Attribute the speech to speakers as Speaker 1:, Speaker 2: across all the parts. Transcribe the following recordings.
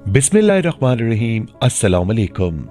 Speaker 1: बिस्मिल्लाहिर्रहमानिर्रहीम। अस्सलाम वालेकुम।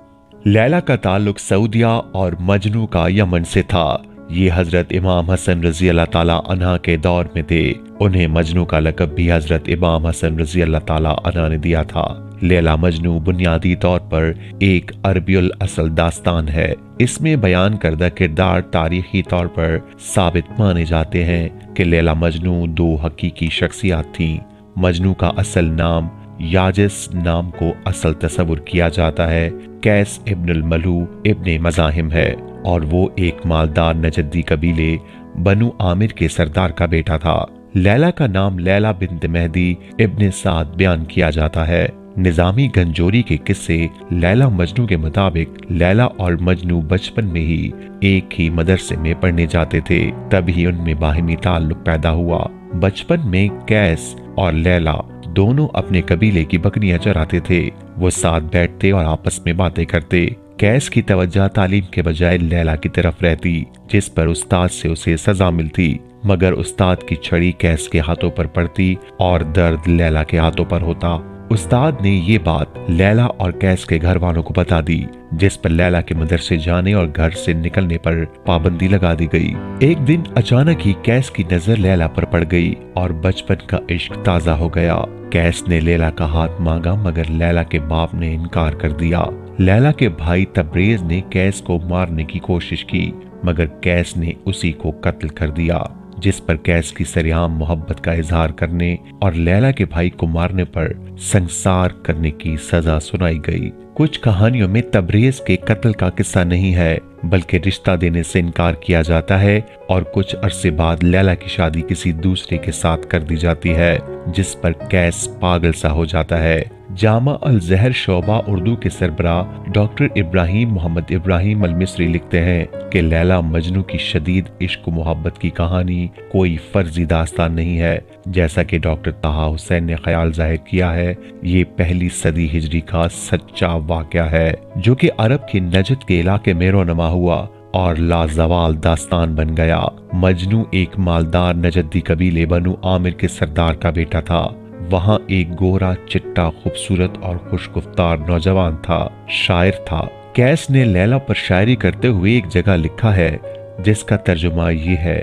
Speaker 1: लैला का ताल्लुक सऊदिया और मजनू का यमन से था। ये हजरत इमाम हसन रजी अल्लाह ताला अन्हा के दौर में थे। उन्हें मजनू का लक़ब भी हजरत इमाम हसन रजी अल्लाह ताला अन्हा ने दिया था। लैला मजनू बुनियादी तौर पर एक अरबियुल असल दास्तान है। इसमें बयान करदा किरदार तारीखी तौर पर साबित माने जाते हैं कि लैला मजनू दो हकीकी शख्सियात थीं। मजनू का असल नाम याजिस नाम को असल तस्वुर किया जाता है। कैस इब्नुल मलू इब्ने मज़ाहिम है और वो एक मालदार नजदी कबीले बनु आमिर के सरदार का बेटा था। लैला का नाम लैला बिन्त मेहदी इब्ने साद बयान किया जाता है। निजामी गंजोरी के किस्से लैला मजनू के मुताबिक लैला और मजनू बचपन में ही एक ही मदरसे में पढ़ने जाते थे, तभी उनमें बाहिमी ताल्लुक पैदा हुआ। बचपन में कैस और लैला दोनों अपने कबीले की बकरियां चराते थे। वो साथ बैठते और आपस में बातें करते। कैस की तवज्जो तालीम के बजाय लैला की तरफ रहती, जिस पर उस्ताद से उसे सजा मिलती, मगर उस्ताद की छड़ी कैस के हाथों पर पड़ती और दर्द लैला के हाथों पर होता। उस्ताद ने ये बात लैला और कैस के घर वालों को बता दी, जिस पर लैला के मदरसे जाने और घर से निकलने पर पाबंदी लगा दी गई। एक दिन अचानक ही कैस की नजर लैला पर पड़ गई और बचपन का इश्क ताजा हो गया। कैस ने लैला का हाथ मांगा, मगर लैला के बाप ने इनकार कर दिया। लैला के भाई तबरेज ने कैस को मारने की कोशिश की, मगर कैस ने उसी को कत्ल कर दिया, जिस पर कैस की सरेआम मोहब्बत का इजहार करने और लैला के भाई को मारने पर संसार करने की सजा सुनाई गई। कुछ कहानियों में तबरेज के कत्ल का किस्सा नहीं है, बल्कि रिश्ता देने से इनकार किया जाता है और कुछ अरसे बाद लैला की शादी किसी दूसरे के साथ कर दी जाती है, जिस पर कैस पागल सा हो जाता है। जामा अल जहर शोबा उर्दू के सरबराह डॉक्टर इब्राहिम मोहम्मद इब्राहिम अल मिस्री लिखते हैं कि लैला मजनू की शदीद इश्क मोहब्बत की कहानी कोई फर्जी दास्तान नहीं है, जैसा कि डॉक्टर ताहा हुसैन ने ख्याल जाहिर किया है। ये पहली सदी हिजरी का सच्चा वाकया है, जो कि अरब के नजद के इलाके में रोनमा हुआ और लाजवाल दास्तान बन गया। मजनू एक मालदार नजदी कबीले बनु आमिर के सरदार का बेटा था। वहाँ एक गोरा चिट्टा खूबसूरत और खुशगुफ्तार नौजवान था, शायर था। कैस ने लैला पर शायरी करते हुए एक जगह लिखा है, जिसका तर्जुमा ये है: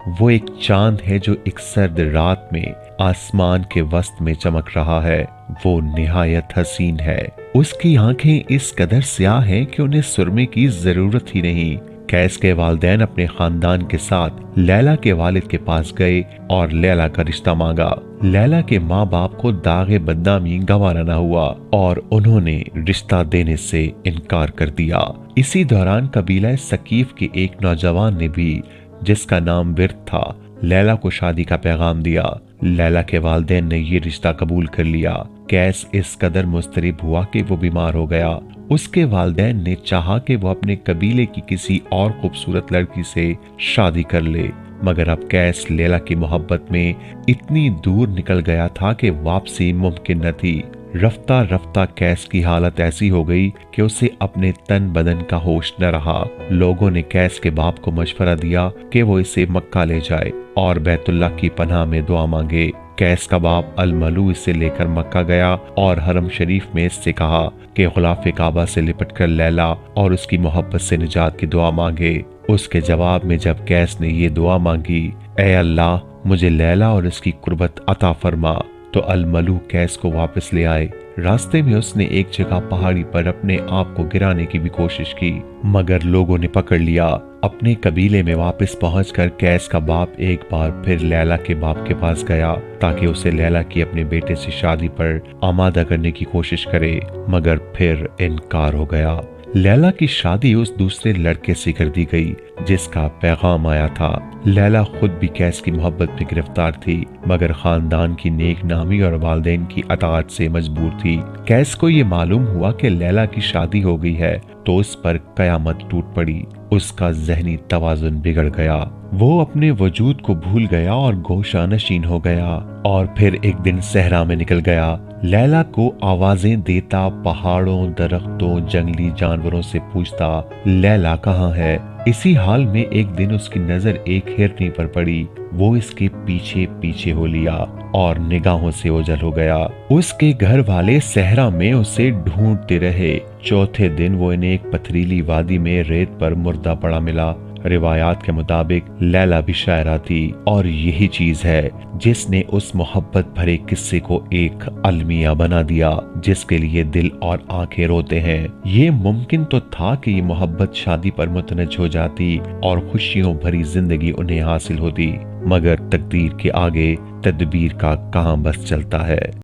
Speaker 1: वो एक चांद है जो एक सर्द रात में आसमान के वस्त में चमक रहा है। वो निहायत हसीन है। उसकी आंखें इस कदर स्याह हैं कि उन्हें सुरमे की जरूरत ही नहीं। कैस के वालिदैन अपने खानदान के साथ लैला के वालिद के पास गए और लैला का रिश्ता मांगा। लैला के माँ बाप को दागे बदनामी गंवारा न हुआ और उन्होंने रिश्ता देने से इनकार कर दिया। इसी दौरान कबीला सकीफ के एक नौजवान ने भी, जिसका नाम विर्द था, लैला को शादी का पैगाम दिया। लैला के वालिदैन ने ये रिश्ता कबूल कर लिया। कैस इस कदर मुस्तरिब हुआ कि वो बीमार हो गया। उसके वालिदैन ने चाहा कि वो अपने कबीले की किसी और खूबसूरत लड़की से शादी कर ले, मगर अब कैस लैला की मोहब्बत में इतनी दूर निकल गया था कि वापसी मुमकिन न थी। रफ्ता रफ्ता कैस की हालत ऐसी हो गई कि उसे अपने तन बदन का होश न रहा। लोगों ने कैस के बाप को मशवरा दिया कि वो इसे मक्का ले जाए और बैतुल्लाह की पनाह में दुआ मांगे। कैस का बाप अल मलू इसे लेकर मक्का गया और हरम शरीफ में इससे कहा कि गुलाफ काबा से लिपटकर लैला और उसकी मोहब्बत से निजात की दुआ मांगे। उसके जवाब में जब कैस ने ये दुआ मांगी, ऐ अल्लाह मुझे लैला और इसकी कुर्बत अता फरमा, तो अल मलू कैस को वापस ले आए। रास्ते में उसने एक जगह पहाड़ी पर अपने आप को गिराने की भी कोशिश की, मगर लोगों ने पकड़ लिया। अपने कबीले में वापस पहुंचकर कैस का बाप एक बार फिर लैला के बाप के पास गया ताकि उसे लैला की अपने बेटे से शादी पर आमादा करने की कोशिश करे, मगर फिर इनकार हो गया। लैला की शादी उस दूसरे लड़के से कर दी गई जिसका पैगाम आया था। लैला खुद भी कैस की मोहब्बत में गिरफ्तार थी, मगर खानदान की नेक नामी और वालिदैन की अताअत से मजबूर थी। कैस को ये मालूम हुआ कि लैला की शादी हो गई है तो उस पर कयामत टूट पड़ी। उसका जहनी तवाजुन बिगड़ गया। वो अपने वजूद को भूल गया और गोशा नशीन हो गया और फिर एक दिन सहरा में निकल गया। लैला को आवाजें देता, पहाड़ों, दरख्तों, जंगली जानवरों से पूछता, लैला कहाँ है। इसी हाल में एक दिन उसकी नजर एक हिरनी पर पड़ी। वो इसके पीछे पीछे हो लिया और निगाहों से ओझल हो गया। उसके घर वाले सहरा में उसे ढूंढते रहे। चौथे दिन वो इन्हें एक पथरीली वादी में रेत पर मुर्दा पड़ा मिला। रिवायात के मुताबिक लैला भी शायरा थी और यही चीज है जिसने उस मोहब्बत भरे किस्से को एक अलमिया बना दिया जिसके लिए दिल और आंखें रोते हैं। ये मुमकिन तो था कि ये मोहब्बत शादी पर मुतनज हो जाती और खुशियों भरी जिंदगी उन्हें हासिल होती, मगर तकदीर के आगे तदबीर का कहां बस चलता है।